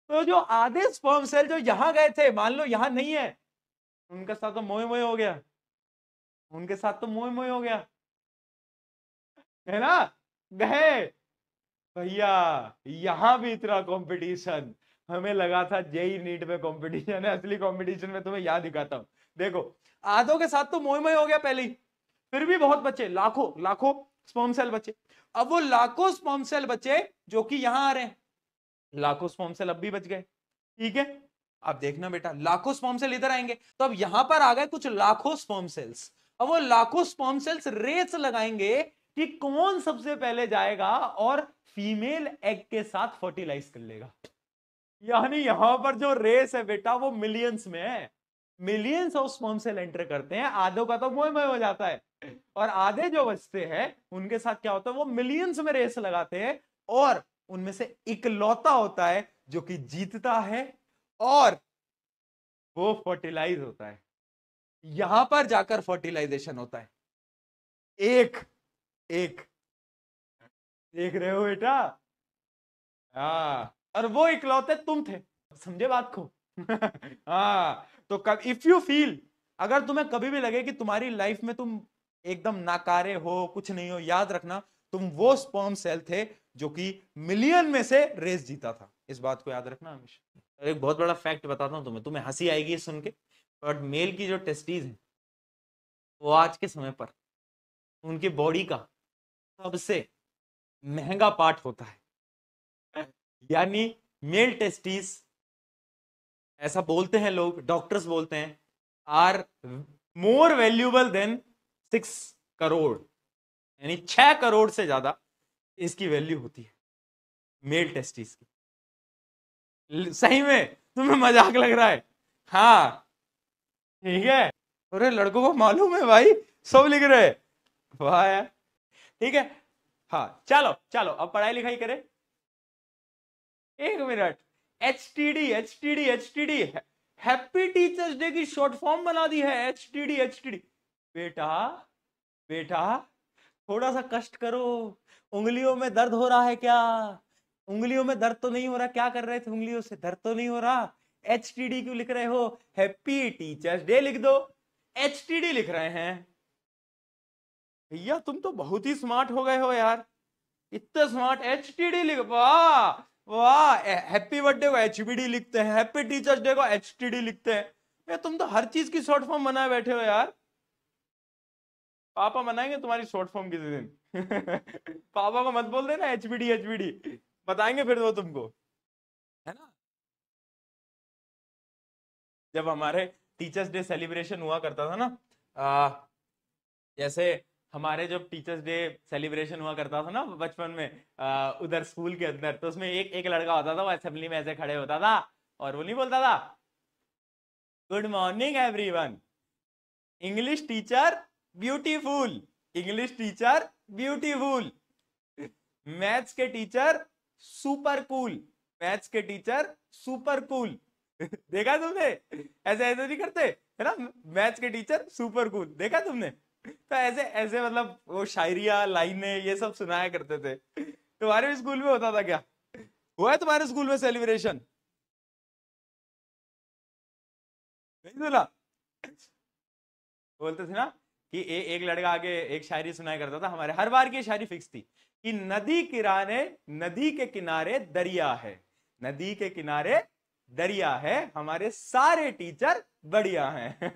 तो जो आधे स्पर्म सेल जो यहां गए थे, मान लो यहां नहीं है, उनके साथ तो मोए मोए हो गया, उनके साथ तो मोए मोए हो गया, है ना, गए। भैया यहां भी इतना कंपटीशन, हमें लगा था जेई नीट में कंपटीशन है, असली कंपटीशन में तुम्हें याद दिखाता हूं। देखो आधों के साथ तो मोए मोए हो गया पहले ही, फिर भी बहुत बचे, लाखों लाखों स्पर्म सेल बचे। अब वो लाखों स्पर्म सेल बचे जो कि यहां आ रहे हैं, लाखों स्पर्म सेल अब भी बच गए, ठीक है। अब देखना बेटा, लाखों स्पर्म सेल इधर आएंगे, तो अब यहां पर आ गए कुछ लाखों स्पर्म सेल्स। अब वो लाखों स्पर्म सेल्स रेस लगाएंगे कि कौन सबसे पहले जाएगा और फीमेल एग के साथ फर्टिलाइज कर लेगा। यानी यहां पर जो रेस है बेटा वो मिलियंस में है, millions of sperm cell enter करते हैं, आधों का तो मोह मोह हो जाता है, और आधे जो बचते हैं उनके साथ क्या होता है, वो मिलियंस में रेस लगाते हैं, और उनमें से इकलौता होता है जो कि जीतता है और वो फर्टिलाइज होता है। यहां पर जाकर फर्टिलाइजेशन होता है। एक एक देख रहे हो बेटा, हाँ, और वो इकलौते तुम थे, समझे बात को। हाँ, तो कब इफ यू फील, अगर तुम्हें कभी भी लगे कि तुम्हारी लाइफ में तुम एकदम नाकारे हो, कुछ नहीं हो, याद रखना तुम वो स्पर्म सेल थे जो कि मिलियन में से रेस जीता था, इस बात को याद रखना हमेशा। एक बहुत बड़ा फैक्ट बताता हूं तुम्हें, तुम्हें हंसी आएगी सुन के, बट मेल की जो टेस्टीज है वो आज के समय पर उनकी बॉडी का सबसे महंगा पार्ट होता है। यानी मेल टेस्टीज, ऐसा बोलते हैं लोग, डॉक्टर्स बोलते हैं, are more valuable than 6 crore, यानी 6 करोड़ से ज्यादा इसकी वैल्यू होती है मेल टेस्टिस की। सही में तुम्हें मजाक लग रहा है? हाँ ठीक है, अरे लड़कों को मालूम है भाई, सब लिख रहे हैं, वाह यार, ठीक है। हाँ चलो चलो अब पढ़ाई लिखाई करें, एक minute. H T D happy teachers day की शॉर्ट फॉर्म बना दी है, एच टी डी। बेटा बेटा थोड़ा सा कष्ट करो, उंगलियों में दर्द हो रहा है क्या? उंगलियों में दर्द तो नहीं हो रहा, क्या कर रहे थे उंगलियों से, दर्द तो नहीं हो रहा? एच टी डी क्यों लिख रहे हो? हैप्पी टीचर्स डे लिख दो, एच टी डी लिख रहे हैं। भैया तुम तो बहुत ही स्मार्ट हो गए हो यार, इतना स्मार्ट, एच टी डी लिख, वाह वाह, हैप्पी बर्थडे को एचबीडी लिखते हैं, हैप्पी टीचर्स डे को एच टी डी लिखते हैं। ये तुम तो हर चीज की शॉर्ट फॉर्म बनाए बैठे हो यार। पापा मनाएंगे तुम्हारी शॉर्ट फॉर्म किसी दिन। पापा को मत बोल देना एचबीडी एचबीडी, बताएंगे फिर वो तुमको, है ना। जब हमारे टीचर्स डे सेलिब्रेशन हुआ करता था ना, जैसे हमारे जब टीचर्स डे सेलिब्रेशन हुआ करता था ना बचपन में, उधर स्कूल के अंदर, तो उसमें एक एक लड़का होता था, वो असेंबली में ऐसे खड़े होता था और वो नहीं बोलता था, good morning everyone, English teacher beautiful, English teacher beautiful, maths के टीचर सुपर कूल, मैथ्स के टीचर सुपर कूल। देखा तुमने? ऐसे ऐसे नहीं करते, है ना, मैथ्स के टीचर सुपर कूल, देखा तुमने? तो ऐसे ऐसे मतलब वो शायरिया लाइनें ये सब सुनाया करते थे। तुम्हारे भी स्कूल में होता था क्या? हुआ है तुम्हारे स्कूल में सेलिब्रेशन? नहीं सुना? बोलते थे ना कि एक लड़का आगे एक शायरी सुनाया करता था, हमारे हर बार की शायरी फिक्स थी कि नदी के किनारे दरिया है, नदी के किनारे दरिया है, हमारे सारे टीचर बढ़िया हैं।